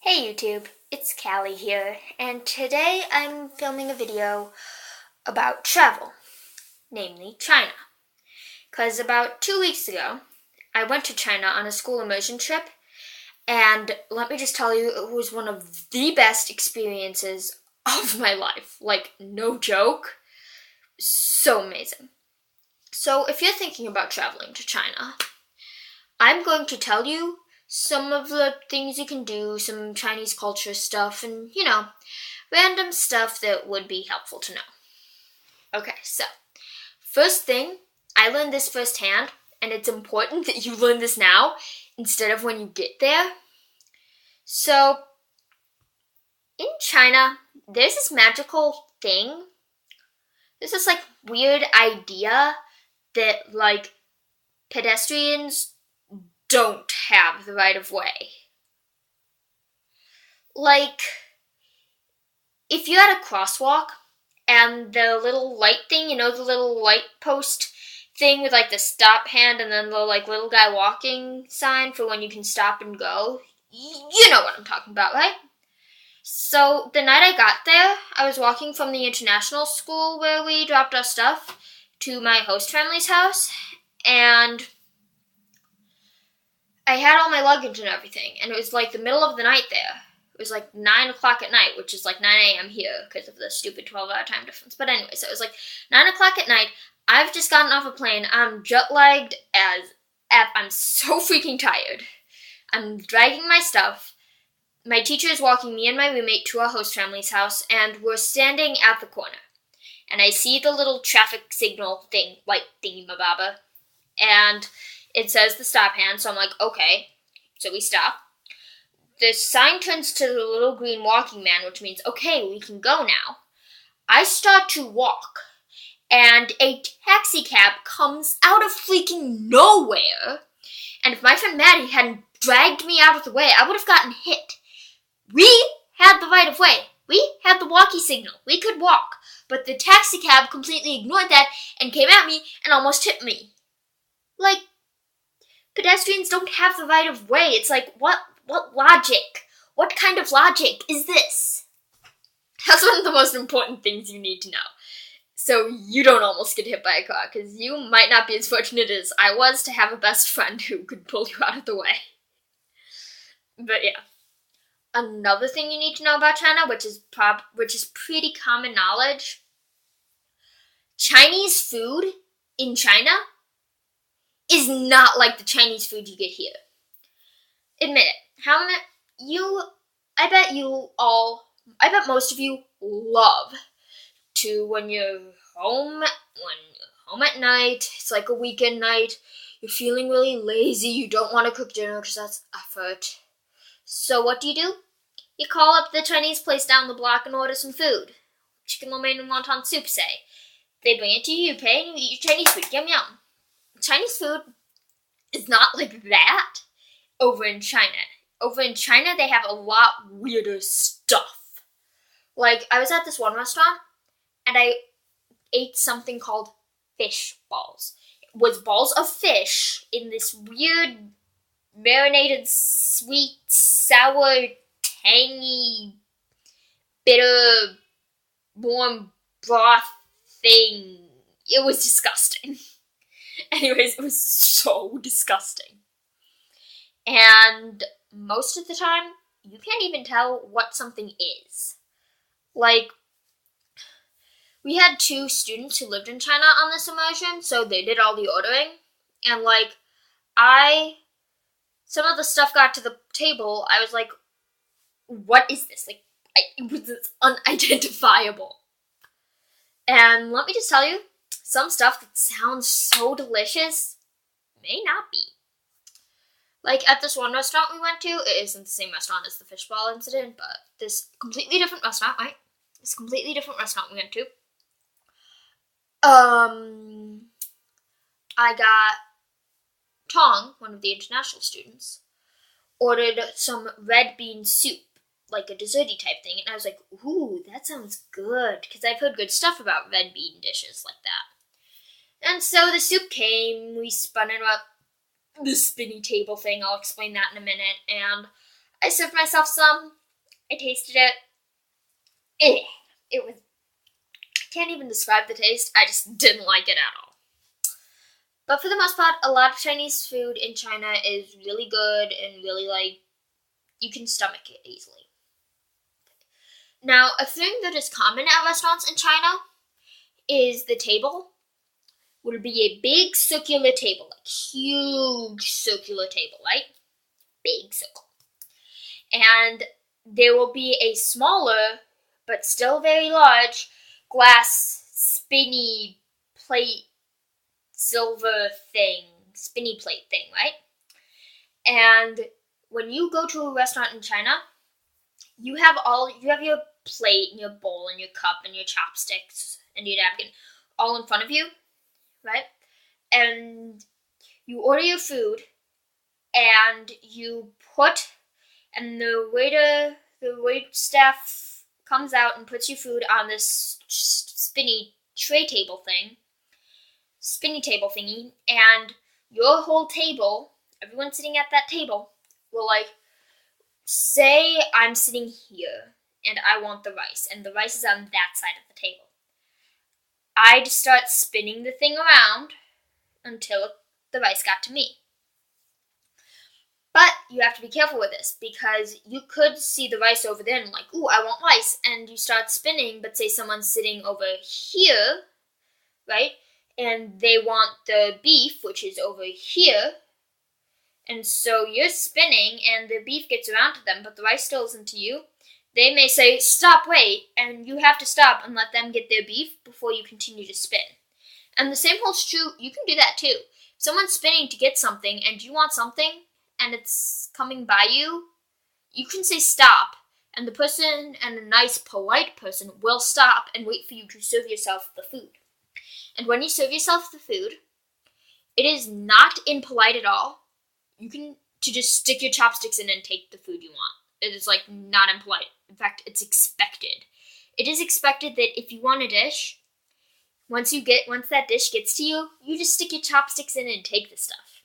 Hey YouTube, it's Callie here, and today I'm filming a video about travel, namely China. Because about 2 weeks ago, I went to China on a school immersion trip, and let me just tell you, it was one of the best experiences of my life. Like, no joke. So amazing. So if you're thinking about traveling to China, I'm going to tell you some of the things you can do, some Chinese culture stuff, and, random stuff that would be helpful to know. Okay, so, first thing, I learned this firsthand, and it's important that you learn this now instead of when you get there. So, in China, there's this magical thing, there's this, weird idea that, pedestrians don't have the right of way. Like, if you're at a crosswalk and the little light thing, the little light post thing with the stop hand and then the little guy walking sign for when you can stop and go, you know what I'm talking about, right? So the night I got there, I was walking from the international school where we dropped our stuff to my host family's house, and I had all my luggage and everything, and it was the middle of the night there. It was 9 o'clock at night, which is 9 a.m. here because of the stupid 12-hour time difference. But anyway, so it was 9 o'clock at night. I've just gotten off a plane. I'm jet-lagged as F. I'm so freaking tired. I'm dragging my stuff. My teacher is walking me and my roommate to our host family's house, and we're standing at the corner. And I see the little traffic signal thing, thingy-mababa, and it says the stop hand, so I'm okay. So we stop. The sign turns to the little green walking man, which means, okay, we can go now. I start to walk, and a taxi cab comes out of freaking nowhere. And if my friend Maddie hadn't dragged me out of the way, I would have gotten hit. We had the right of way. We had the walkie signal. We could walk. But the taxi cab completely ignored that and came at me and almost hit me. Pedestrians don't have the right of way. It's what logic? What kind of logic is this? That's one of the most important things you need to know. So you don't almost get hit by a car, because you might not be as fortunate as I was to have a best friend who could pull you out of the way. But yeah. Another thing you need to know about China, which is pretty common knowledge, Chinese food in China is not like the Chinese food you get here. Admit it. I bet most of you love to, when you're home at night, it's a weekend night, you're feeling really lazy, you don't want to cook dinner because that's effort. So what do? You call up the Chinese place down the block and order some food. Chicken lo mein and wonton soup, say. They bring it to you, you pay, and you eat your Chinese food. Yum yum. Chinese food is not like that over in China. Over in China, they have a lot weirder stuff. I was at this one restaurant, and I ate something called fish balls. It was balls of fish in this weird, marinated, sweet, sour, tangy, bitter, warm broth thing. It was disgusting. Anyways, it was so disgusting. And most of the time, you can't even tell what something is. We had 2 students who lived in China on this immersion, so they did all the ordering. And, some of the stuff got to the table, I was like, what is this? It was unidentifiable. And let me just tell you, some stuff that sounds so delicious may not be. At this one restaurant we went to, it isn't the same restaurant as the fishball incident, but this completely different restaurant, right? This completely different restaurant we went to. I got Tong, one of the international students, ordered some red bean soup, a desserty type thing, and I was like, ooh, that sounds good, because I've heard good stuff about red bean dishes like that. And so the soup came, we spun it up, the spinny table thing, I'll explain that in a minute, and I served myself some. I tasted it. It was, I can't even describe the taste. I just didn't like it at all. But for the most part, a lot of Chinese food in China is really good and really, like, you can stomach it easily. Now, a thing that is common at restaurants in China is the table would be a big circular table, like huge circular table, right? Big circle. And there will be a smaller, but still very large, glass spinny plate, silver thing, spinny plate thing, right? And when you go to a restaurant in China, you have your plate and your bowl and your cup and your chopsticks and your napkin all in front of you, right? And you order your food and you put, and the wait staff comes out and puts your food on this spinny table thingy, and your whole table, everyone sitting at that table, will, like, say I'm sitting here and I want the rice, and the rice is on that side of the table. I'd start spinning the thing around until the rice got to me. But you have to be careful with this, because you could see the rice over there and like, ooh, I want rice, and you start spinning, but say someone's sitting over here, right, and they want the beef, which is over here, and so you're spinning and the beef gets around to them, but the rice still isn't to you. They may say, stop, wait, and you have to stop and let them get their beef before you continue to spin. And the same holds true, you can do that too. If someone's spinning to get something and you want something and it's coming by you, you can say stop, and the person, and a nice, polite person, will stop and wait for you to serve yourself the food. And when you serve yourself the food, it is not impolite at all. You can to just stick your chopsticks in and take the food you want. It is, like, not impolite. In fact, it's expected. It is expected that if you want a dish, once that dish gets to you, you just stick your chopsticks in and take the stuff.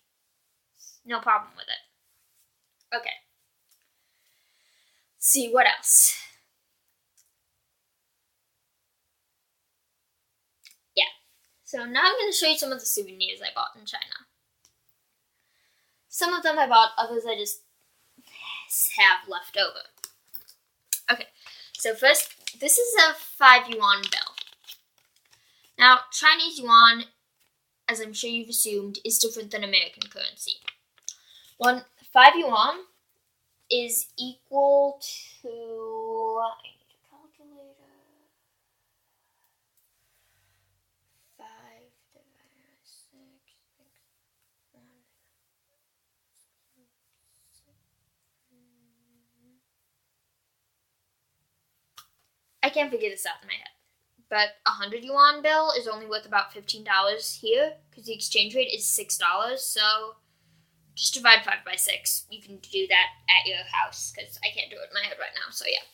No problem with it. Okay. Let's see, what else? Yeah. So now I'm going to show you some of the souvenirs I bought in China. Some of them I bought, others I just have left over. Okay, so first, this is a 5 yuan bill. Now, Chinese yuan, as I'm sure you've assumed, is different than American currency. 5 yuan is equal to, I need a calculator, 5 divided by 6, 1. I can't figure this out in my head. But a 100 yuan bill is only worth about $15 here, because the exchange rate is $6, so just divide 5 by 6. You can do that at your house, because I can't do it in my head right now, so yeah.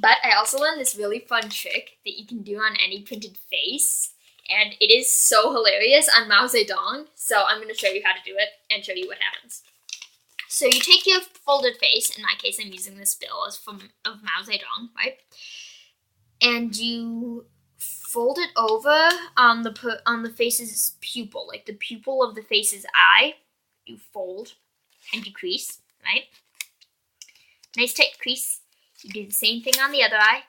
But I also learned this really fun trick that you can do on any printed face, and it is so hilarious on Mao Zedong, so I'm going to show you how to do it and show you what happens. So you take your folded face, in my case I'm using this bill as of Mao Zedong, right? And you fold it over on the face's pupil, like the pupil of the face's eye. You fold and you crease, right? Nice tight crease. You do the same thing on the other eye.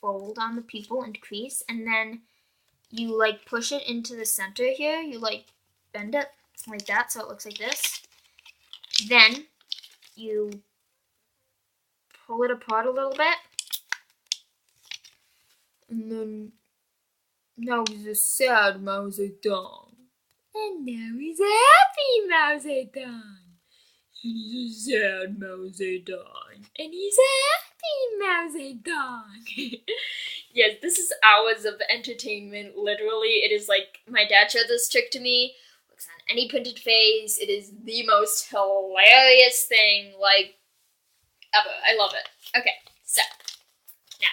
Fold on the pupil and crease, and then you, like, push it into the center here. You, like, bend it like that so it looks like this. Then you pull it apart a little bit. And then, now he's a sad Mao Zedong. And now he's a happy Mao Zedong. And he's a sad Mao Zedong. And he's a happy Mao Zedong. Yes, this is hours of entertainment. Literally, it is like, my dad showed this trick to me. Looks on any printed face. It is the most hilarious thing, like, ever. I love it. Okay, so, now,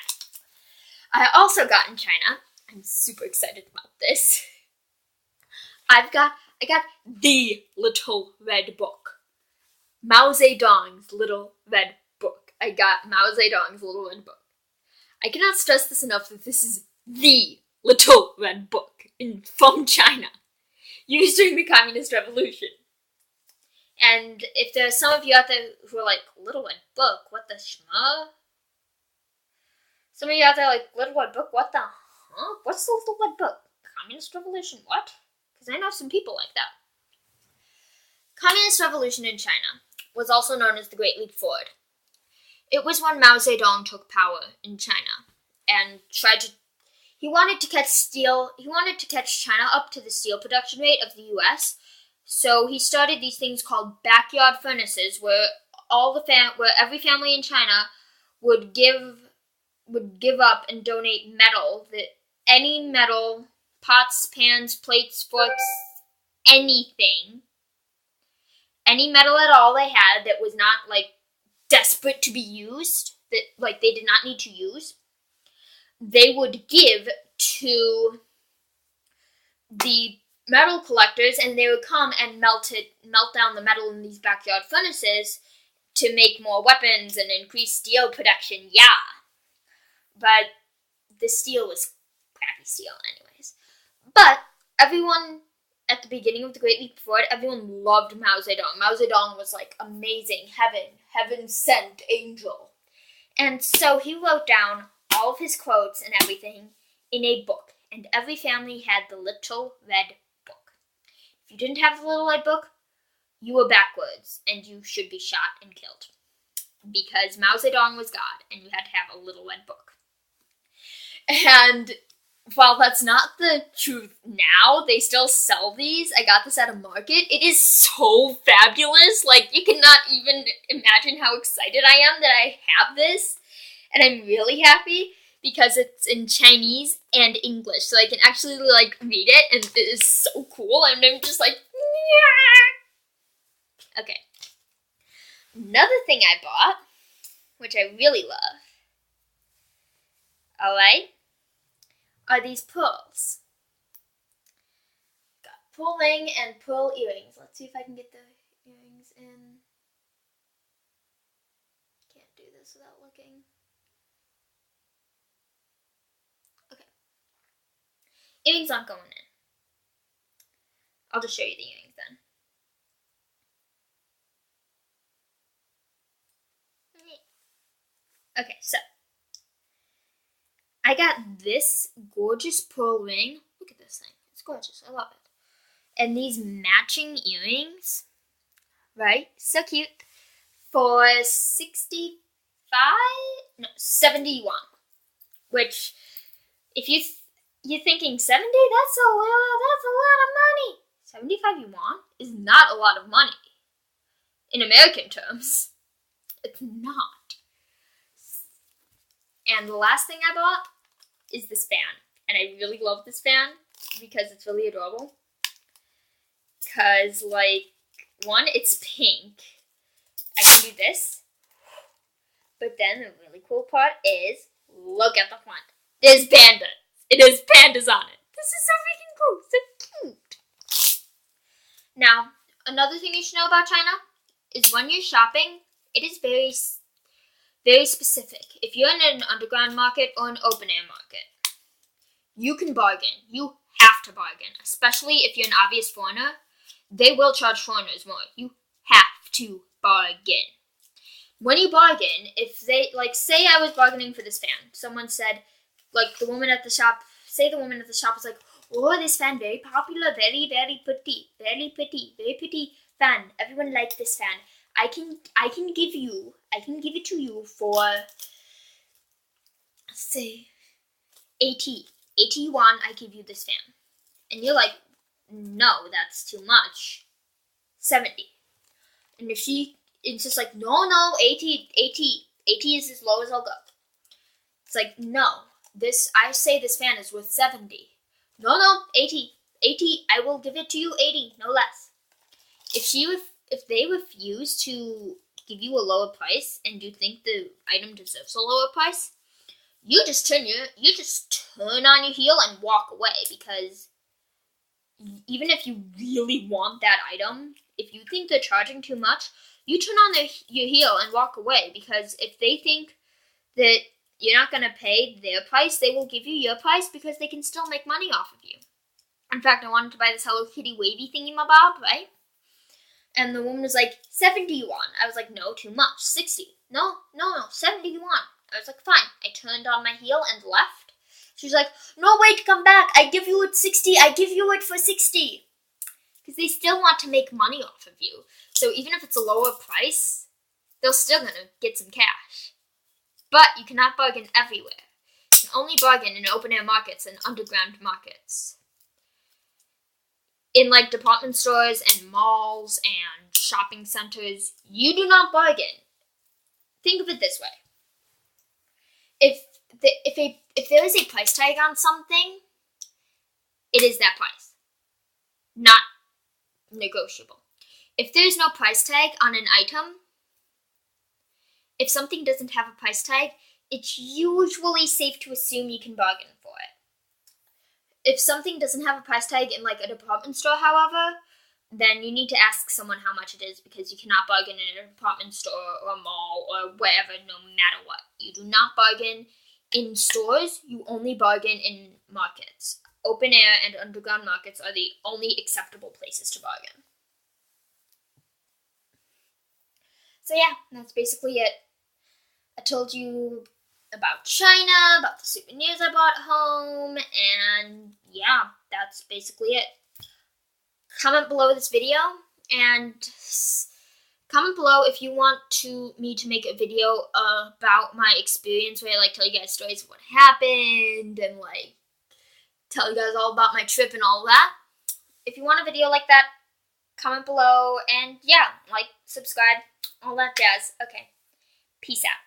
I also got in China, I'm super excited about this, I got the little red book. Mao Zedong's Little Red Book. I got Mao Zedong's Little Red Book. I cannot stress this enough that this is the Little Red Book from China, used during the Communist Revolution. And if there's some of you out there who are like, Little Red Book, what the shma? Some of you out there like, Little Red Book, what the huh? What's the Little Red Book? Communist Revolution, what? Because I know some people like that. Communist Revolution in China was also known as the Great Leap Forward. It was when Mao Zedong took power in China and he wanted to catch China up to the steel production rate of the US. So he started these things called backyard furnaces where where every family in China would give up and donate metal, any metal, pots, pans, plates, forks, anything, any metal at all they had that was not like desperate to be used, that like they did not need to use, they would give to the metal collectors, and they would come and melt down the metal in these backyard furnaces to make more weapons and increase steel production. Yeah, but the steel was crappy steel anyways. But everyone at the beginning of the Great Leap Forward, everyone loved Mao Zedong. Mao Zedong was like amazing, heaven sent angel. And so he wrote down all of his quotes and everything in a book, and every family had the Little Red Book. If you didn't have the Little Red Book, you were backwards, and you should be shot and killed. Because Mao Zedong was God, and you had to have a Little Red Book. And while that's not the truth now, they still sell these. I got this at a market. It is so fabulous. Like, you cannot even imagine how excited I am that I have this. And I'm really happy because it's in Chinese and English. So I can actually, like, read it, and it is so cool. And I'm just like, yeah. Okay. Another thing I bought, which I really love, alright, are these pearls. Got pearl ring and pearl earrings. Let's see if I can get the earrings in. Can't do this without looking. Okay. Earrings aren't going in. I'll just show you the earrings then. Okay, so I got this gorgeous pearl ring. Look at this thing. It's gorgeous. I love it. And these matching earrings, right? So cute. For 71. Which, if you're thinking 70, that's a lot of money. 75 yuan is not a lot of money. In American terms, it's not. And the last thing I bought is this fan. And I really love this fan because it's really adorable. Because, like, one, it's pink. I can do this. But then the really cool part is, look at the front. There's pandas. It has pandas on it. This is so freaking cool. So cute. Now, another thing you should know about China is when you're shopping, it is very, very specific. If you're in an underground market or an open-air market, you can bargain. You have to bargain, especially if you're an obvious foreigner. They will charge foreigners more. You have to bargain. When you bargain, if they, like, say I was bargaining for this fan. Someone said, like, the woman at the shop was like, oh, this fan, very popular, very, very pretty, very pretty fan. Everyone likes this fan. I can give it to you for, say, 80 yuan, I give you this fan. And you're like, no, that's too much. 70. And if it's just like, no, 80 is as low as I'll go. It's like, no, I say this fan is worth 70. No, 80, I will give it to you 80, no less. If they refuse to give you a lower price and you think the item deserves a lower price, you just turn on your heel and walk away, because even if you really want that item, if you think they're charging too much, you turn on your heel and walk away, because if they think that you're not going to pay their price, they will give you your price because they can still make money off of you. In fact, I wanted to buy this Hello Kitty wavy thingamabob, right? And the woman was like, 70 yuan. I was like, no, too much. 60. No, 70 yuan. I was like, fine. I turned on my heel and left. She was like, no, wait, come back. I give you it 60. I give you it for 60. Because they still want to make money off of you. So even if it's a lower price, they're still going to get some cash. But you cannot bargain everywhere. You can only bargain in open-air markets and underground markets. In like department stores and malls and shopping centers, you do not bargain. Think of it this way. If there is a price tag on something, it is that price. Not negotiable. If there's no price tag on an item, if something doesn't have a price tag, it's usually safe to assume you can bargain for it. If something doesn't have a price tag in like a department store, however, then you need to ask someone how much it is, because you cannot bargain in a department store or a mall or wherever, no matter what. You do not bargain in stores, you only bargain in markets. Open air and underground markets are the only acceptable places to bargain. So yeah, that's basically it. I told you about China, about the souvenirs I bought home, and yeah, that's basically it. Comment below this video, and comment below if you want me to make a video about my experience, where I like tell you guys stories of what happened, and like tell you guys all about my trip and all that. If you want a video like that, comment below, and yeah, like, subscribe, all that jazz. Okay, peace out.